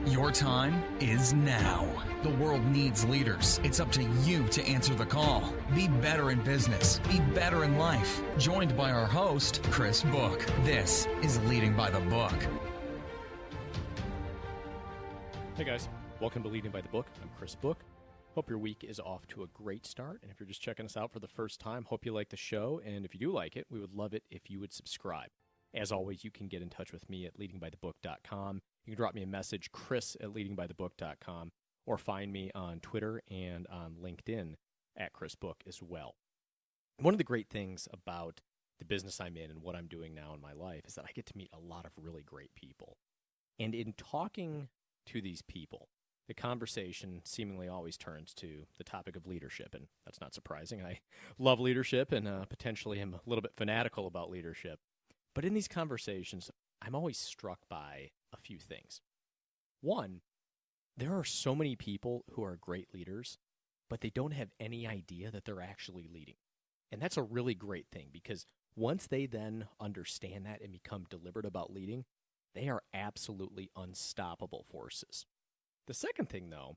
Your time is now. The world needs leaders. It's up to you to answer the call. Be better in business. Be better in life. Joined by our host, Chris Book. This is Leading by the Book. Hey guys, welcome to Leading by the Book. I'm Chris Book. Hope your week is off to a great start. And if you're just checking us out for the first time, hope you like the show. And if you do like it, we would love it if you would subscribe. As always, you can get in touch with me at leadingbythebook.com. You can drop me a message, chris@leadingbythebook.com, or find me on Twitter and on LinkedIn at Chris Book as well. One of the great things about the business I'm in and what I'm doing now in my life is that I get to meet a lot of really great people. And in talking to these people, the conversation seemingly always turns to the topic of leadership, and that's not surprising. I love leadership and potentially am a little bit fanatical about leadership. But in these conversations, I'm always struck by a few things. One, there are so many people who are great leaders, but they don't have any idea that they're actually leading. And that's a really great thing, because once they then understand that and become deliberate about leading, they are absolutely unstoppable forces. The second thing, though,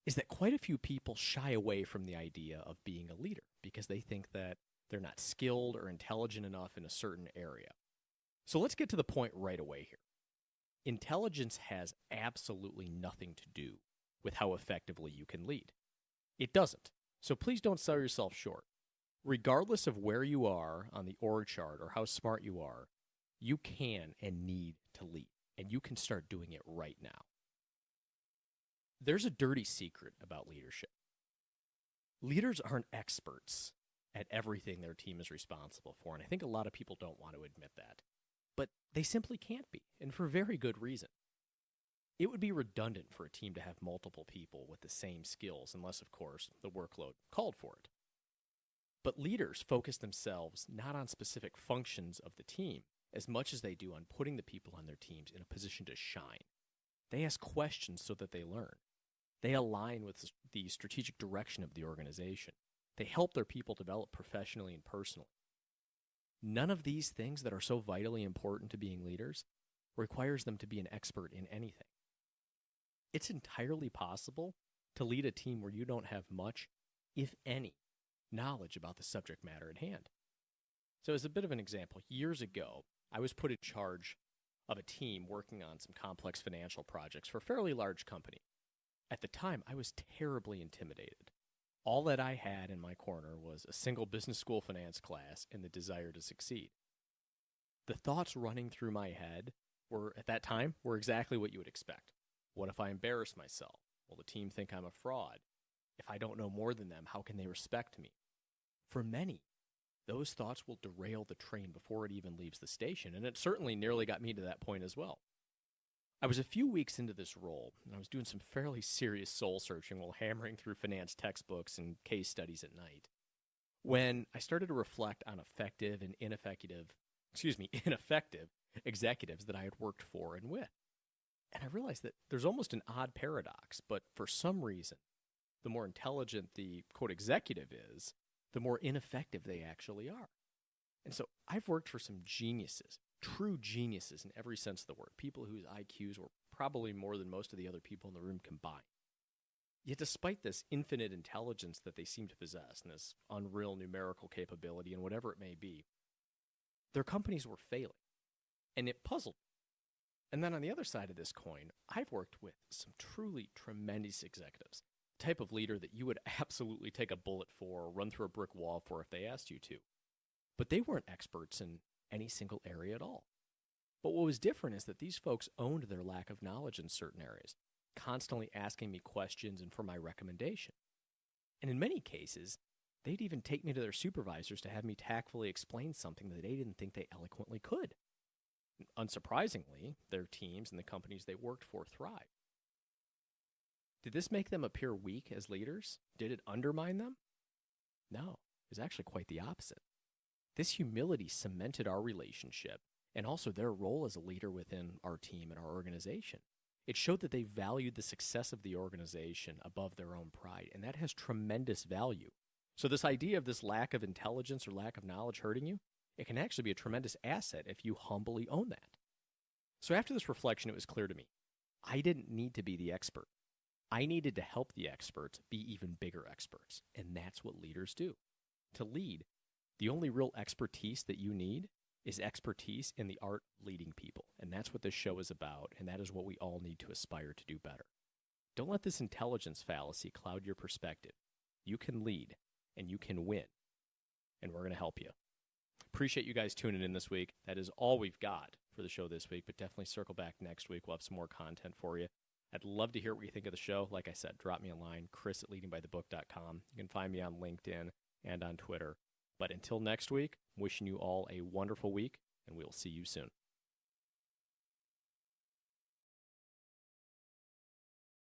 is that quite a few people shy away from the idea of being a leader because they think that they're not skilled or intelligent enough in a certain area. So let's get to the point right away here. Intelligence has absolutely nothing to do with how effectively you can lead. It doesn't. So please don't sell yourself short. Regardless of where you are on the org chart or how smart you are, you can and need to lead, and you can start doing it right now. There's a dirty secret about leadership. Leaders aren't experts at everything their team is responsible for, and I think a lot of people don't want to admit that. But they simply can't be, and for very good reason. It would be redundant for a team to have multiple people with the same skills, unless, of course, the workload called for it. But leaders focus themselves not on specific functions of the team as much as they do on putting the people on their teams in a position to shine. They ask questions so that they learn. They align with the strategic direction of the organization. They help their people develop professionally and personally. None of these things that are so vitally important to being leaders requires them to be an expert in anything. It's entirely possible to lead a team where you don't have much, if any, knowledge about the subject matter at hand. So as a bit of an example, years ago, I was put in charge of a team working on some complex financial projects for a fairly large company. At the time, I was terribly intimidated. All that I had in my corner was a single business school finance class and the desire to succeed. The thoughts running through my head at that time, were exactly what you would expect. What if I embarrass myself? Will the team think I'm a fraud? If I don't know more than them, how can they respect me? For many, those thoughts will derail the train before it even leaves the station, and it certainly nearly got me to that point as well. I was a few weeks into this role, and I was doing some fairly serious soul-searching while hammering through finance textbooks and case studies at night, when I started to reflect on effective and ineffective executives that I had worked for and with. And I realized that there's almost an odd paradox, but for some reason, the more intelligent the, quote, executive is, the more ineffective they actually are. And so I've worked for some geniuses, true geniuses in every sense of the word, people whose IQs were probably more than most of the other people in the room combined. Yet despite this infinite intelligence that they seem to possess and this unreal numerical capability and whatever it may be, their companies were failing. And it puzzled me. And then on the other side of this coin, I've worked with some truly tremendous executives, the type of leader that you would absolutely take a bullet for or run through a brick wall for if they asked you to. But they weren't experts in any single area at all. But what was different is that these folks owned their lack of knowledge in certain areas, constantly asking me questions and for my recommendation. And in many cases, they'd even take me to their supervisors to have me tactfully explain something that they didn't think they eloquently could. Unsurprisingly, their teams and the companies they worked for thrived. Did this make them appear weak as leaders? Did it undermine them? No, it was actually quite the opposite. This humility cemented our relationship and also their role as a leader within our team and our organization. It showed that they valued the success of the organization above their own pride, and that has tremendous value. So this idea of this lack of intelligence or lack of knowledge hurting you, it can actually be a tremendous asset if you humbly own that. So after this reflection, it was clear to me. I didn't need to be the expert. I needed to help the experts be even bigger experts. And that's what leaders do. To lead, the only real expertise that you need is expertise in the art of leading people. And that's what this show is about. And that is what we all need to aspire to do better. Don't let this intelligence fallacy cloud your perspective. You can lead and you can win. And we're going to help you. Appreciate you guys tuning in this week. That is all we've got for the show this week, but definitely circle back next week. We'll have some more content for you. I'd love to hear what you think of the show. Like I said, drop me a line, chris@leadingbythebook.com. You can find me on LinkedIn and on Twitter. But until next week, wishing you all a wonderful week, and we'll see you soon.